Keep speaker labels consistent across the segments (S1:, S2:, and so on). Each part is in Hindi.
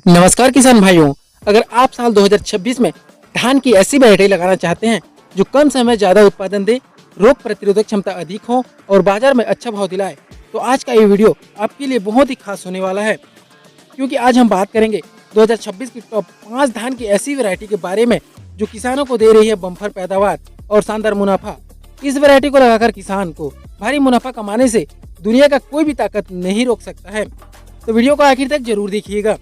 S1: नमस्कार किसान भाइयों। अगर आप साल 2026 में धान की ऐसी वैरायटी लगाना चाहते हैं जो कम समय में ज्यादा उत्पादन दे, रोग प्रतिरोधक क्षमता अधिक हो और बाजार में अच्छा भाव दिलाए, तो आज का ये वीडियो आपके लिए बहुत ही खास होने वाला है। क्योंकि आज हम बात करेंगे 2026 की टॉप 5 धान की ऐसी वैरायटी के बारे में जो किसानों को दे रही है बम्पर पैदावार और शानदार मुनाफा। इस वैरायटी को लगाकर किसान को भारी मुनाफा कमाने से दुनिया का कोई भी ताकत नहीं रोक सकता है। तो वीडियो को आखिर तक जरूर देखिएगा।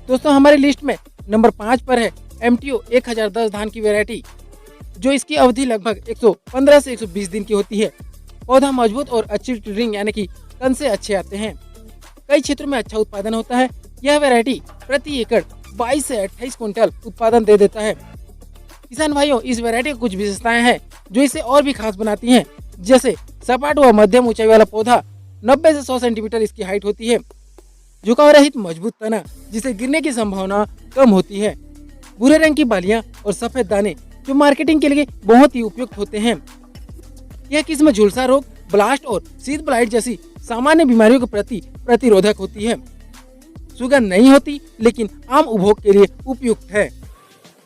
S1: दोस्तों, हमारी लिस्ट में नंबर 5 पर है MTO 1010 धान की वैरायटी, जो इसकी अवधि लगभग 115 से 120 दिन की होती है। पौधा मजबूत और अच्छी टिलरिंग यानी कि तन से अच्छे आते हैं। कई क्षेत्रों में अच्छा उत्पादन होता है। यह वैरायटी प्रति एकड़ 22 से 28 क्विंटल उत्पादन दे देता है। किसान भाइयों, इस वैरायटी की कुछ विशेषताएं हैं जो इसे और भी खास बनाती हैं। जैसे सपाट व मध्यम ऊंचाई वाला पौधा, 90 से 100 सेंटीमीटर इसकी हाइट होती है। झुकाव रहित मजबूत तना, जिसे गिरने की संभावना कम होती है। भूरे रंग की बालियां और सफेद दाने, जो मार्केटिंग के लिए बहुत ही उपयुक्त होते हैं। यह किस्म झुलसा रोग, ब्लास्ट और सीड ब्लाइट जैसी सामान्य बीमारियों के प्रति प्रतिरोधक होती है। सुगंध नहीं होती, लेकिन आम उपभोग के लिए उपयुक्त है।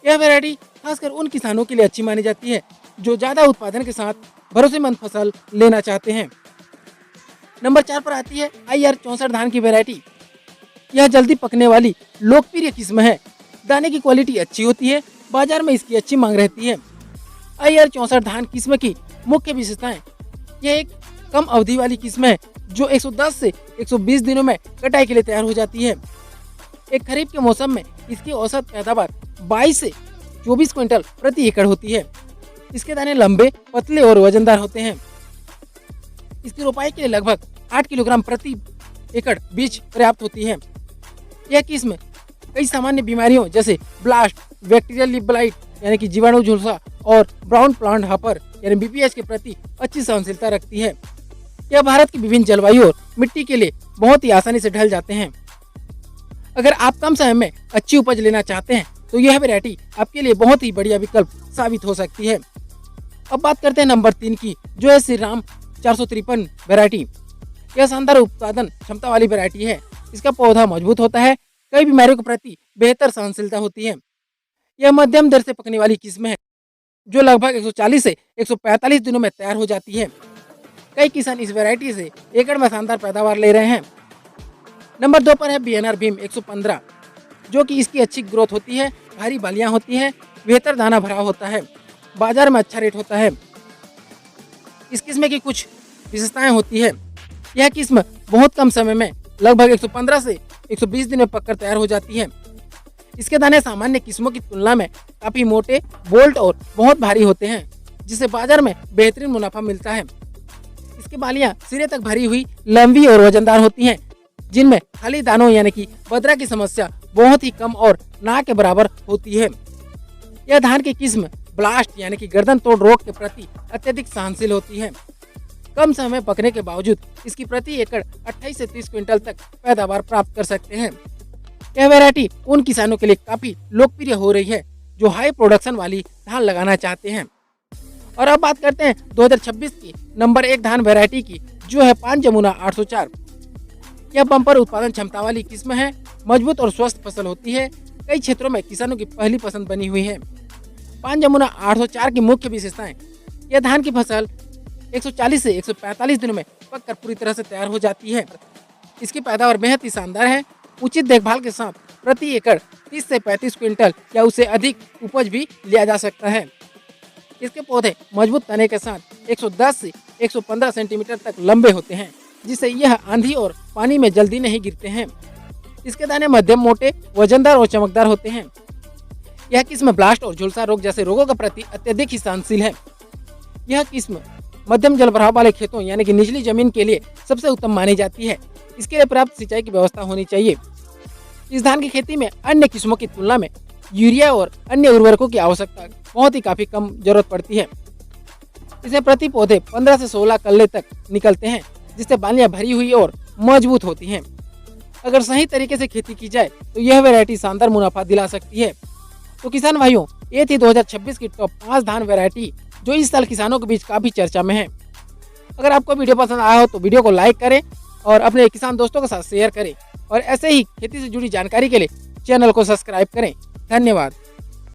S1: यह वैरायटी खासकर उन किसानों के लिए अच्छी मानी जाती है जो ज्यादा उत्पादन के साथ भरोसेमंद फसल लेना चाहते हैं। नंबर 4 पर आती है IR 64 धान की वैरायटी। यह जल्दी पकने वाली लोकप्रिय किस्म है। दाने की क्वालिटी अच्छी होती है, बाजार में इसकी अच्छी मांग रहती है। IR 64 धान किस्म की मुख्य विशेषताएं: यह एक कम अवधि वाली किस्म है जो 110 से 120 दिनों में कटाई के लिए तैयार हो जाती है। एक खरीफ के मौसम में इसकी औसत पैदावार 22 से 24 क्विंटल प्रति एकड़ होती है। इसके दाने लंबे, पतले और वजनदार होते हैं। इसकी रोपाई के लिए लगभग 8 किलोग्राम प्रति एकड़ बीज पर्याप्त होती है। यह किस्म कई सामान्य बीमारियों जैसे ब्लास्ट, बैक्टीरियल लीफ ब्लाइट यानी कि जीवाणु झुलसा और ब्राउन प्लांट हॉपर यानी BPH के प्रति अच्छी सहनशीलता रखती है। यह भारत की विभिन्न जलवायु और मिट्टी के लिए बहुत ही आसानी से ढल जाते हैं। अगर आप कम समय में अच्छी उपज लेना चाहते हैं तो यह वैरायटी आपके लिए बहुत ही बढ़िया विकल्प साबित हो सकती है। अब बात करते हैं नंबर 3 की, जो है श्री राम 453 वैरायटी। यह शानदार उत्पादन क्षमता वाली वैरायटी है। इसका पौधा मजबूत होता है, कई बीमारियों के प्रति बेहतर सहनशीलता होती है। यह मध्यम दर से पकने वाली किस्म है जो लगभग 140 से 145 दिनों में तैयार हो जाती है। कई किसान इस वैरायटी से एकड़ में शानदार पैदावार ले रहे हैं। नंबर 2 पर है BNR भीम 115, जो कि इसकी अच्छी ग्रोथ होती है, भारी बालियां होती हैं, बेहतर दाना भरा होता है, बाजार में अच्छा रेट होता है। इस किस्म की कुछ विशेषताएं होती है। यह किस्म बहुत कम समय में लगभग 115 से 120 दिन में पककर तैयार हो जाती है। इसके दाने सामान्य किस्मों की तुलना में काफी मोटे, बोल्ट और बहुत भारी होते हैं, जिससे बाजार में बेहतरीन मुनाफा मिलता है। इसकी बालियां सिरे तक भरी हुई, लंबी और वजनदार होती हैं, जिनमें खाली दानों यानी कि बदरा की समस्या बहुत ही कम और ना के बराबर होती है। यह धान की किस्म ब्लास्ट यानी कि गर्दन तोड़ रोग के प्रति अत्यधिक सहनशील होती है। कम समय पकने के बावजूद इसकी प्रति एकड़ 28 से 30 क्विंटल तक पैदावार प्राप्त कर सकते हैं। यह वैरायटी उन किसानों के लिए काफी लोकप्रिय हो रही है जो हाई प्रोडक्शन वाली धान लगाना चाहते हैं। और अब बात करते हैं 2026 की नंबर 1 धान वैरायटी की, जो है पान जमुना 804। यह बम्पर उत्पादन क्षमता वाली किस्म है, मजबूत और स्वस्थ फसल होती है। कई क्षेत्रों में किसानों की पहली पसंद बनी हुई है। पान जमुना 804 की मुख्य विशेषताएं: यह धान की फसल 140 से 145 दिनों में पककर पूरी तरह से तैयार हो जाती है। इसकी पैदावार बेहद ही शानदार है। उचित देखभाल के साथ प्रति एकड़ 30 से 35 क्विंटल या उससे अधिक उपज भी लिया जा सकता है। इसके पौधे मजबूत तने के साथ 110 से 115 सेंटीमीटर तक लंबे होते हैं, जिससे यह आंधी और पानी में जल्दी नहीं गिरते हैं। इसके दाने मध्यम मोटे, वजनदार और चमकदार होते हैं। यह किस्म ब्लास्ट और झुलसा रोग जैसे रोगों के प्रति अत्यधिक ही सहनशील है। यह किस्म मध्यम जल भराव वाले खेतों यानी कि निचली जमीन के लिए सबसे उत्तम मानी जाती है। इसके लिए पर्याप्त सिंचाई की व्यवस्था होनी चाहिए। इस धान की खेती में अन्य किस्मों की तुलना में यूरिया और अन्य उर्वरकों की आवश्यकता बहुत ही काफी कम जरूरत पड़ती है। इसमें प्रति पौधे 15 से 16 कल्ले तक निकलते हैं, जिससे बालियां भरी हुई और मजबूत होती हैं। अगर सही तरीके से खेती की जाए तो यह वैरायटी शानदार मुनाफा दिला सकती है। तो किसान भाइयों, ये थी 2026 की टॉप 5 धान वैरायटी जो इस साल किसानों के बीच काफी चर्चा में है। अगर आपको वीडियो पसंद आया हो तो वीडियो को लाइक करें और अपने किसान दोस्तों के साथ शेयर करें। और ऐसे ही खेती से जुड़ी जानकारी के लिए चैनल को सब्सक्राइब करें। धन्यवाद।